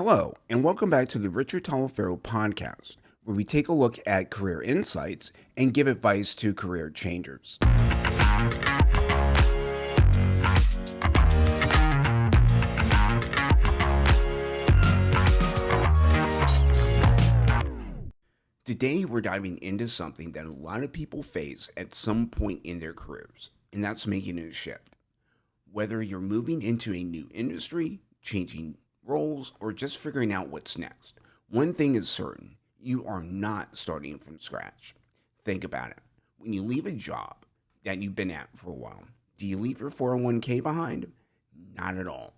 Hello, and welcome back to the Richard Taliaferro podcast, where we take a look at career insights and give advice to career changers. Today, we're diving into something that a lot of people face at some point in their careers, and that's making a shift. Whether you're moving into a new industry, changing roles, or just figuring out what's next, one thing is certain: you are not starting from scratch. Think about it. When you leave a job that you've been at for a while, do you leave your 401k behind? Not at all.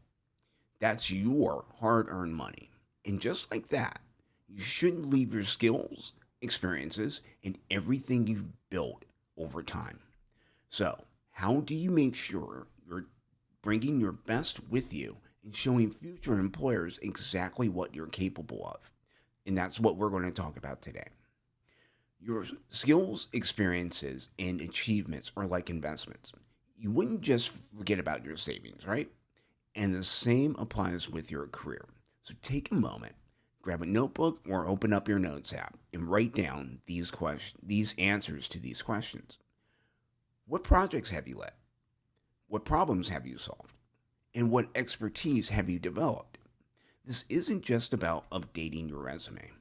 That's your hard earned money. And just like that, you shouldn't leave your skills, experiences, and everything you've built over time. So, how do you make sure you're bringing your best with you and showing future employers exactly what you're capable of? And that's what we're going to talk about today. Your skills, experiences, and achievements are like investments. You wouldn't just forget about your savings, right? And the same applies with your career. So take a moment, grab a notebook or open up your notes app and write down these answers to these questions. What projects have you led? What problems have you solved? And what expertise have you developed? This isn't just about updating your resume.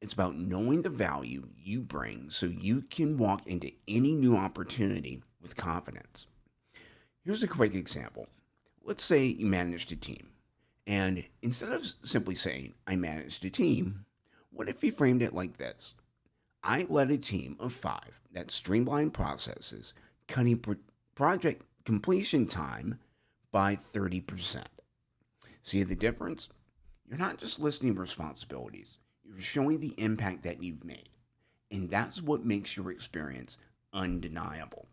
It's about knowing the value you bring so you can walk into any new opportunity with confidence. Here's a quick example. Let's say you managed a team. And instead of simply saying, I managed a team, what if you framed it like this? I led a team of 5 that streamlined processes, cutting project completion time by 30%. See the difference? You're not just listing responsibilities, you're showing the impact that you've made. And that's what makes your experience undeniable.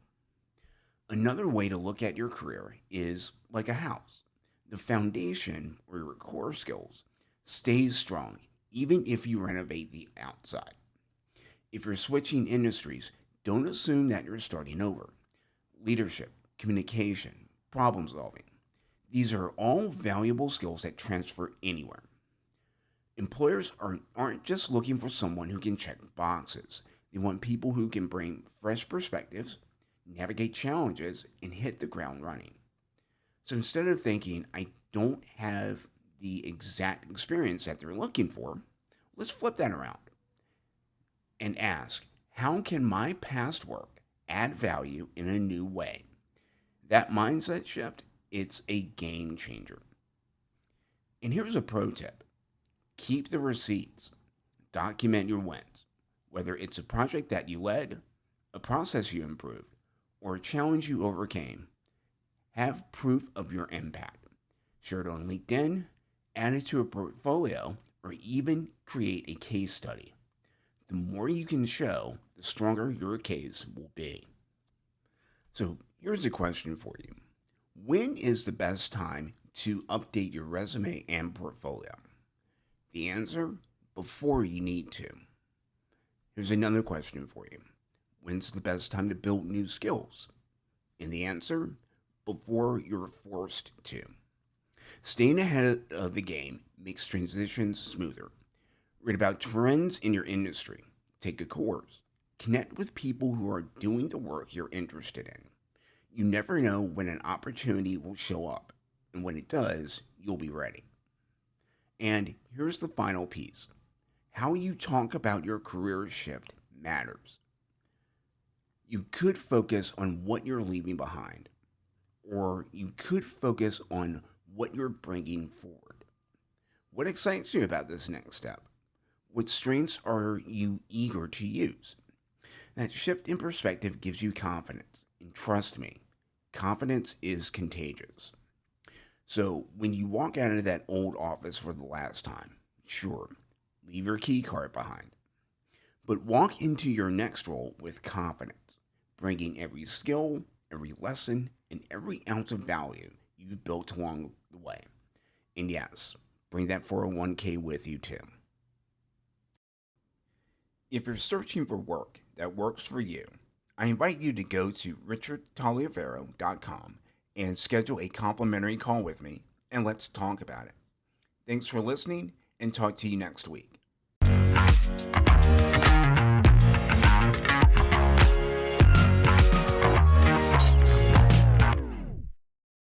Another way to look at your career is like a house. The foundation, or your core skills, stays strong even if you renovate the outside. If you're switching industries, don't assume that you're starting over. Leadership, communication, problem solving. These are all valuable skills that transfer anywhere. Employers aren't just looking for someone who can check boxes. They want people who can bring fresh perspectives, navigate challenges, and hit the ground running. So instead of thinking, I don't have the exact experience that they're looking for, let's flip that around and ask, how can my past work add value in a new way? That mindset shift, it's a game changer. And here's a pro tip. Keep the receipts. Document your wins. Whether it's a project that you led, a process you improved, or a challenge you overcame, have proof of your impact. Share it on LinkedIn, add it to a portfolio, or even create a case study. The more you can show, the stronger your case will be. So here's a question for you. When is the best time to update your resume and portfolio? The answer: before you need to. Here's another question for you. When's the best time to build new skills? And the answer: before you're forced to. Staying ahead of the game makes transitions smoother. Read about trends in your industry. Take a course. Connect with people who are doing the work you're interested in. You never know when an opportunity will show up, and when it does, you'll be ready. And here's the final piece. How you talk about your career shift matters. You could focus on what you're leaving behind, or you could focus on what you're bringing forward. What excites you about this next step? What strengths are you eager to use? That shift in perspective gives you confidence. And trust me, confidence is contagious. So when you walk out of that old office for the last time, sure, leave your key card behind. But walk into your next role with confidence, bringing every skill, every lesson, and every ounce of value you've built along the way. And yes, bring that 401k with you too. If you're searching for work that works for you, I invite you to go to richardtaliaferro.com and schedule a complimentary call with me, and let's talk about it. Thanks for listening, and talk to you next week.